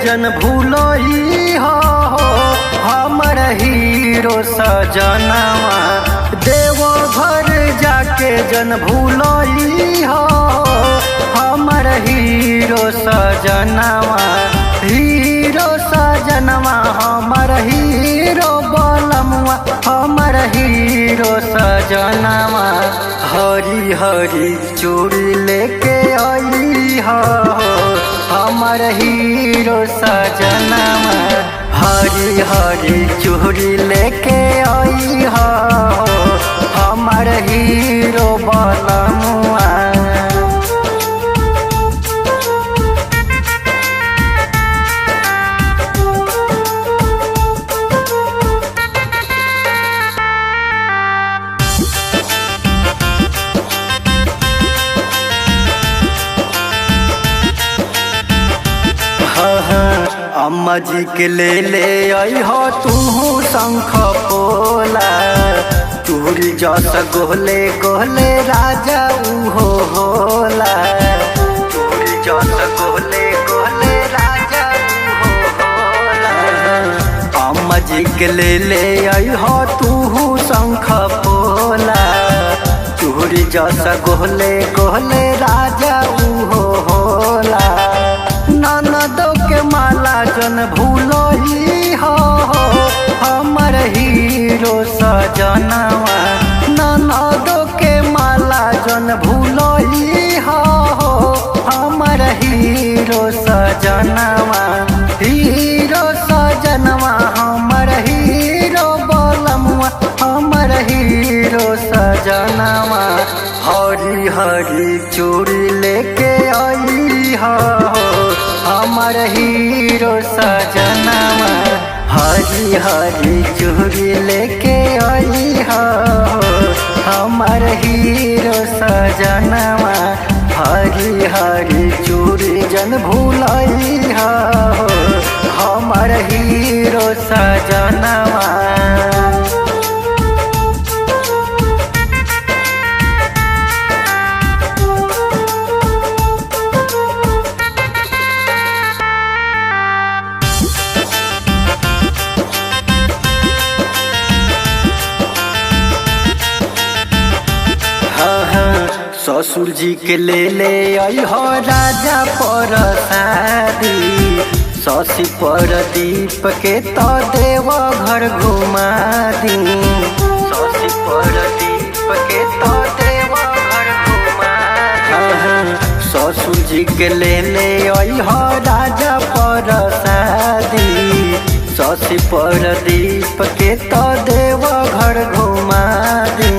जन भूलई हो हमर हीरो सजनवा। देवो घर जाके जन भूलई हो हमर हीरो सजनवा। हीरो सजनवा हमर हीरो बलमुआ हमर हीरो सजनवा। हरी हरी चूड़ी लेके आई हो हमर हीरो सजनवा। हरी हरी चूड़ी लेके आई हो हमर हीरो बलमुआ। अम्मा जी के ले आई हो तू शंख पोला। चूड़ी जस गोहले गोहले राजा उहो होला। चूड़ी जस गोहले गोहले राजा उहो होला। अम्मा जी के ले आई हो तू शंख पोला। चूड़ी जस गोहले गोहले राजा उहो होला। ननदो के माला जन भूलई हो हमर हीरो सजनवा। ननदो के माला जन भूलई हो हमर हीरो सजनवा। हीरो सजनवा हमर हीरो बलमुआ हमर हीरो सजनवा। हरी हरी चूड़ी लेके आई हो हमर हीरो सजनवा। हरी हरी चूड़ी लेके आई हो हमर हीरो सजनवा। हरी हरी चूड़ी जन भूलई हो हमर हीरो सजनवा। ससुर जी के ले आई हो राजा पर शादी। शशि परदीप के तो देव घर घुमा दी। शशि परदीप के तो देव घर घुमा दी। ससुर जी के ले आई हो राजा पर शादी। शशि परदीप के तो देव घर घुमा दी।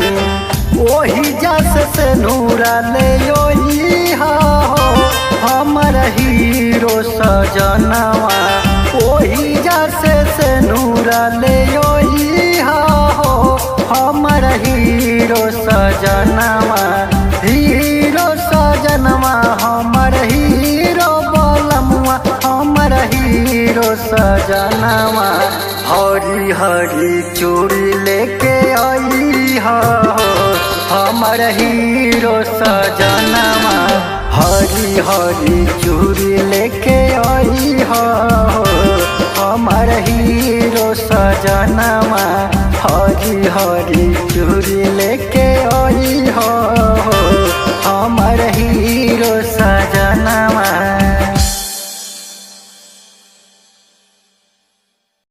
ओही जस से नूरा ले ओही हो हमर हीरो सजनवा। ओही जस से नूरा ले ओही हो हमर हीरो सजनवा। हीरो सजनवा हमर हीरो बलमुआ हमर हीरो सजनवा। हरी हरी चूड़ी लेके आई हो हमर हीरो सजनवा। हरी हरी चूड़ी लेके आई हो हमर हीरो सजनवा। हरी हरी चूड़ी लेके आई हो हमर